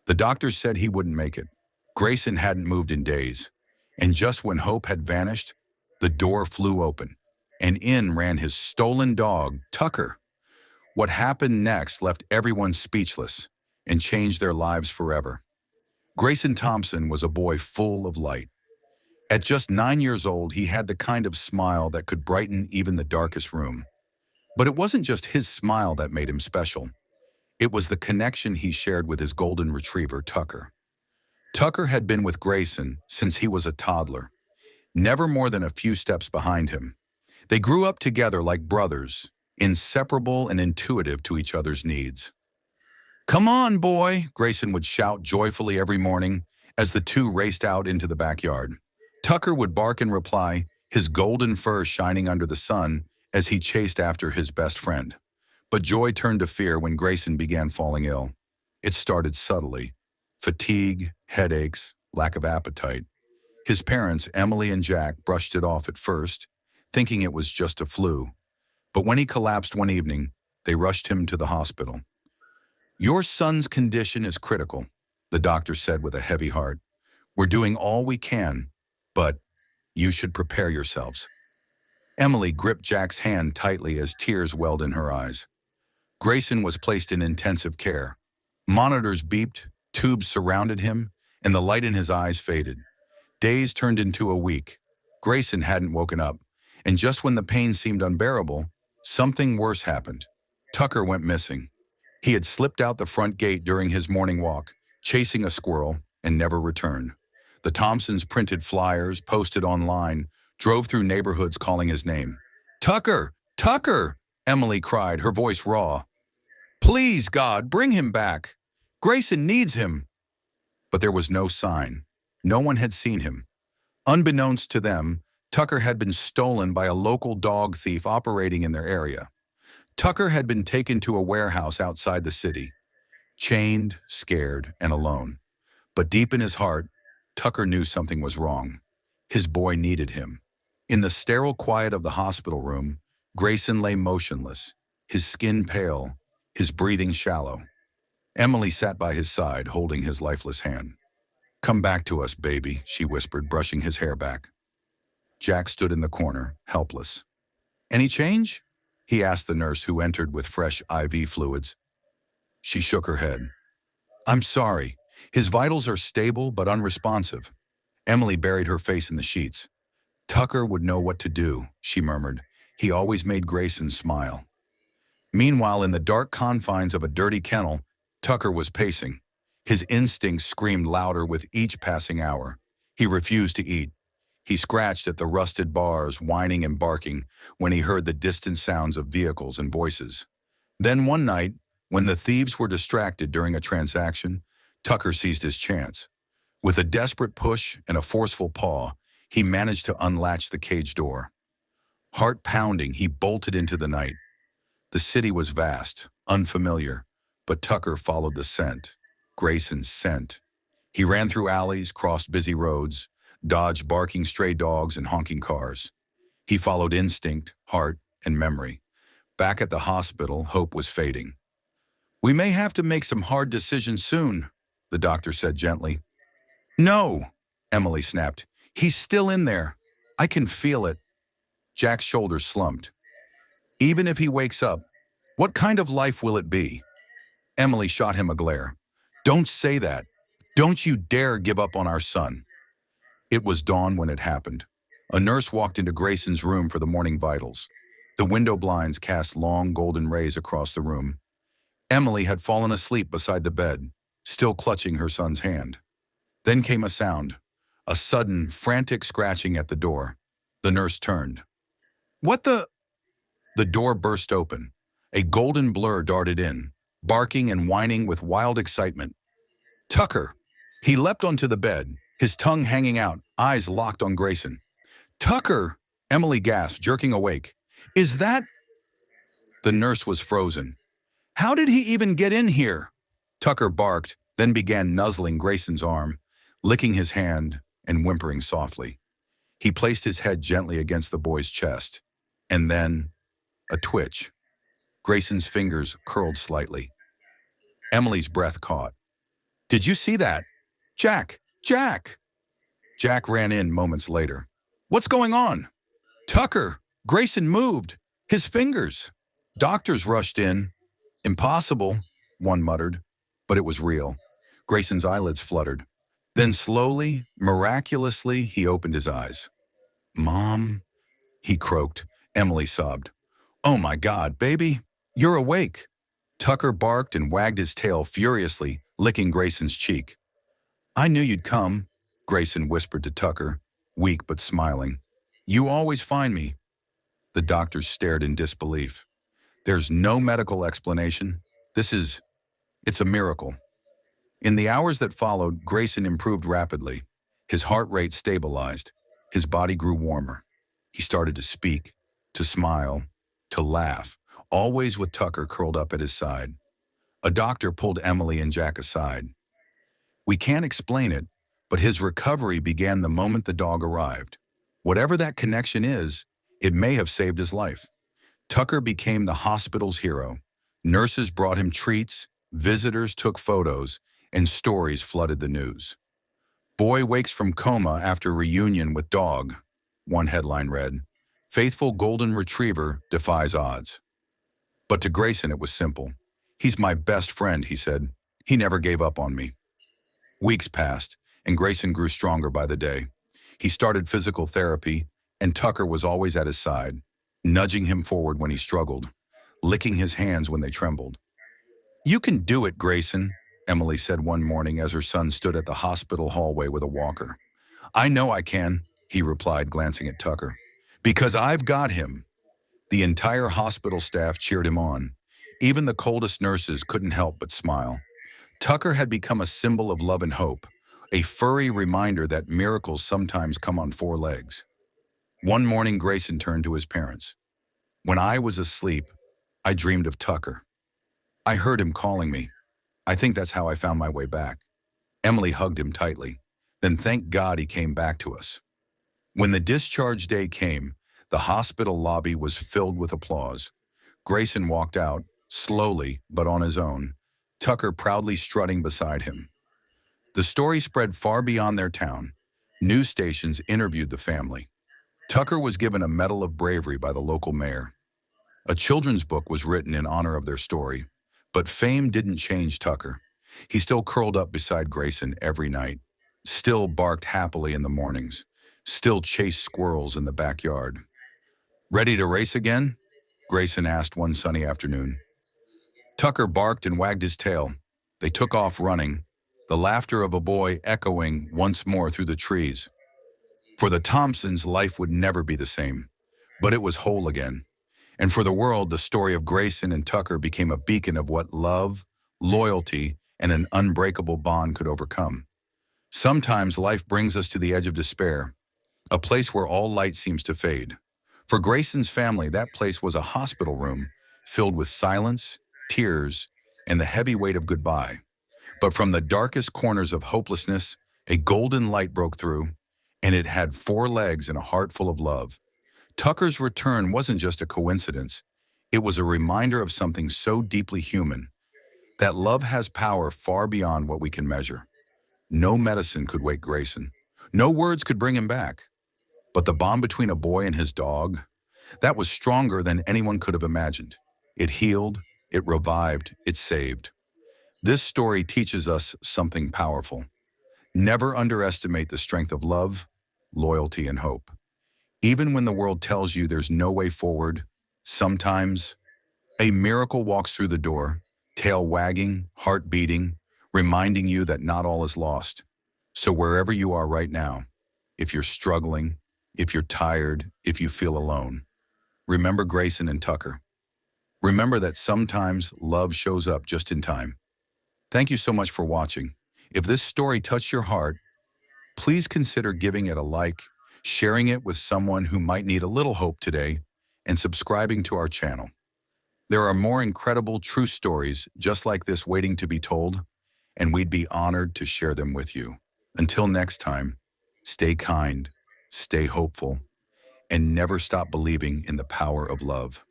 The doctor said he wouldn't make it. Grayson hadn't moved in days. And just when hope had vanished, the door flew open, and in ran his stolen dog, Tucker. What happened next left everyone speechless and changed their lives forever. Grayson Thompson was a boy full of light. At just 9 years old, he had the kind of smile that could brighten even the darkest room. But it wasn't just his smile that made him special. It was the connection he shared with his golden retriever, Tucker. Tucker had been with Grayson since he was a toddler, never more than a few steps behind him. They grew up together like brothers, inseparable and intuitive to each other's needs. "Come on, boy," Grayson would shout joyfully every morning as the two raced out into the backyard. Tucker would bark in reply, his golden fur shining under the sun as he chased after his best friend. But joy turned to fear when Grayson began falling ill. It started subtly. Fatigue, headaches, lack of appetite. His parents, Emily and Jack, brushed it off at first, thinking it was just a flu. But when he collapsed one evening, they rushed him to the hospital. "Your son's condition is critical," the doctor said with a heavy heart. "We're doing all we can, but you should prepare yourselves." Emily gripped Jack's hand tightly as tears welled in her eyes. Grayson was placed in intensive care. Monitors beeped, tubes surrounded him, and the light in his eyes faded. Days turned into a week. Grayson hadn't woken up, and just when the pain seemed unbearable, something worse happened. Tucker went missing. He had slipped out the front gate during his morning walk, chasing a squirrel, and never returned. The Thompsons printed flyers, posted online, drove through neighborhoods calling his name. "Tucker! Tucker!" Emily cried, her voice raw. "Please, God, bring him back. Grayson needs him." But there was no sign. No one had seen him. Unbeknownst to them, Tucker had been stolen by a local dog thief operating in their area. Tucker had been taken to a warehouse outside the city, chained, scared, and alone. But deep in his heart, Tucker knew something was wrong. His boy needed him. In the sterile quiet of the hospital room, Grayson lay motionless, his skin pale, his breathing shallow. Emily sat by his side, holding his lifeless hand. "Come back to us, baby," she whispered, brushing his hair back. Jack stood in the corner, helpless. "Any change?" he asked the nurse who entered with fresh IV fluids. She shook her head. "I'm sorry. His vitals are stable but unresponsive." Emily buried her face in the sheets. "Tucker would know what to do," she murmured. "He always made Grayson smile." Meanwhile, in the dark confines of a dirty kennel, Tucker was pacing. His instincts screamed louder with each passing hour. He refused to eat. He scratched at the rusted bars, whining and barking, when he heard the distant sounds of vehicles and voices. Then one night, when the thieves were distracted during a transaction, Tucker seized his chance. With a desperate push and a forceful paw, he managed to unlatch the cage door. Heart pounding, he bolted into the night. The city was vast, unfamiliar, but Tucker followed the scent, Grayson's scent. He ran through alleys, crossed busy roads, dodged barking stray dogs and honking cars. He followed instinct, heart, and memory. Back at the hospital, hope was fading. "We may have to make some hard decisions soon," the doctor said gently. "No," Emily snapped. "He's still in there. I can feel it." Jack's shoulders slumped. "Even if he wakes up, what kind of life will it be?" Emily shot him a glare. "Don't say that. Don't you dare give up on our son." It was dawn when it happened. A nurse walked into Grayson's room for the morning vitals. The window blinds cast long golden rays across the room. Emily had fallen asleep beside the bed, still clutching her son's hand. Then came a sound, a sudden, frantic scratching at the door. The nurse turned. "What the—" The door burst open. A golden blur darted in, barking and whining with wild excitement. "Tucker!" He leapt onto the bed, his tongue hanging out, eyes locked on Grayson. "Tucker!" Emily gasped, jerking awake. "Is that—" The nurse was frozen. "How did he even get in here?" Tucker barked, then began nuzzling Grayson's arm, licking his hand and whimpering softly. He placed his head gently against the boy's chest. And then, a twitch. Grayson's fingers curled slightly. Emily's breath caught. Did you see that? Jack! Jack! Jack ran in moments later. What's going on? Tucker! Grayson moved! His fingers! Doctors rushed in. Impossible, one muttered, but it was real. Grayson's eyelids fluttered. Then slowly, miraculously, he opened his eyes. Mom, he croaked. Emily sobbed. Oh my God, baby, you're awake. Tucker barked and wagged his tail furiously, licking Grayson's cheek. I knew you'd come, Grayson whispered to Tucker, weak but smiling. You always find me. The doctors stared in disbelief. There's no medical explanation. It's a miracle. In the hours that followed, Grayson improved rapidly. His heart rate stabilized. His body grew warmer. He started to speak, to smile, to laugh, always with Tucker curled up at his side. A doctor pulled Emily and Jack aside. We can't explain it, but his recovery began the moment the dog arrived. Whatever that connection is, it may have saved his life. Tucker became the hospital's hero. Nurses brought him treats, visitors took photos, and stories flooded the news. Boy wakes from coma after reunion with dog, one headline read. Faithful golden retriever defies odds. But to Grayson it was simple. He's my best friend, he said. He never gave up on me. Weeks passed, and Grayson grew stronger by the day. He started physical therapy, and Tucker was always at his side, nudging him forward when he struggled, licking his hands when they trembled. You can do it, Grayson, Emily said one morning as her son stood at the hospital hallway with a walker. I know I can, he replied, glancing at Tucker. Because I've got him. The entire hospital staff cheered him on. Even the coldest nurses couldn't help but smile. Tucker had become a symbol of love and hope, a furry reminder that miracles sometimes come on four legs. One morning, Grayson turned to his parents. When I was asleep, I dreamed of Tucker. I heard him calling me. I think that's how I found my way back. Emily hugged him tightly. Then thank God he came back to us. When the discharge day came, the hospital lobby was filled with applause. Grayson walked out, slowly but on his own, Tucker proudly strutting beside him. The story spread far beyond their town. News stations interviewed the family. Tucker was given a Medal of Bravery by the local mayor. A children's book was written in honor of their story. But fame didn't change Tucker. He still curled up beside Grayson every night, still barked happily in the mornings, still chased squirrels in the backyard. Ready to race again? Grayson asked one sunny afternoon. Tucker barked and wagged his tail. They took off running, the laughter of a boy echoing once more through the trees. For the Thompsons, life would never be the same, but it was whole again. And for the world, the story of Grayson and Tucker became a beacon of what love, loyalty, and an unbreakable bond could overcome. Sometimes life brings us to the edge of despair, a place where all light seems to fade. For Grayson's family, that place was a hospital room filled with silence, tears, and the heavy weight of goodbye. But from the darkest corners of hopelessness, a golden light broke through, and it had four legs and a heart full of love. Tucker's return wasn't just a coincidence. It was a reminder of something so deeply human, that love has power far beyond what we can measure. No medicine could wake Grayson. No words could bring him back. But the bond between a boy and his dog, that was stronger than anyone could have imagined. It healed, it revived, it saved. This story teaches us something powerful. Never underestimate the strength of love, loyalty, and hope. Even when the world tells you there's no way forward, sometimes a miracle walks through the door, tail wagging, heart beating, reminding you that not all is lost. So wherever you are right now, if you're struggling, if you're tired, if you feel alone, remember Grayson and Tucker. Remember that sometimes love shows up just in time. Thank you so much for watching. If this story touched your heart, please consider giving it a like, sharing it with someone who might need a little hope today, and subscribing to our channel. There are more incredible true stories just like this waiting to be told, and we'd be honored to share them with you. Until next time, stay kind, stay hopeful, and never stop believing in the power of love.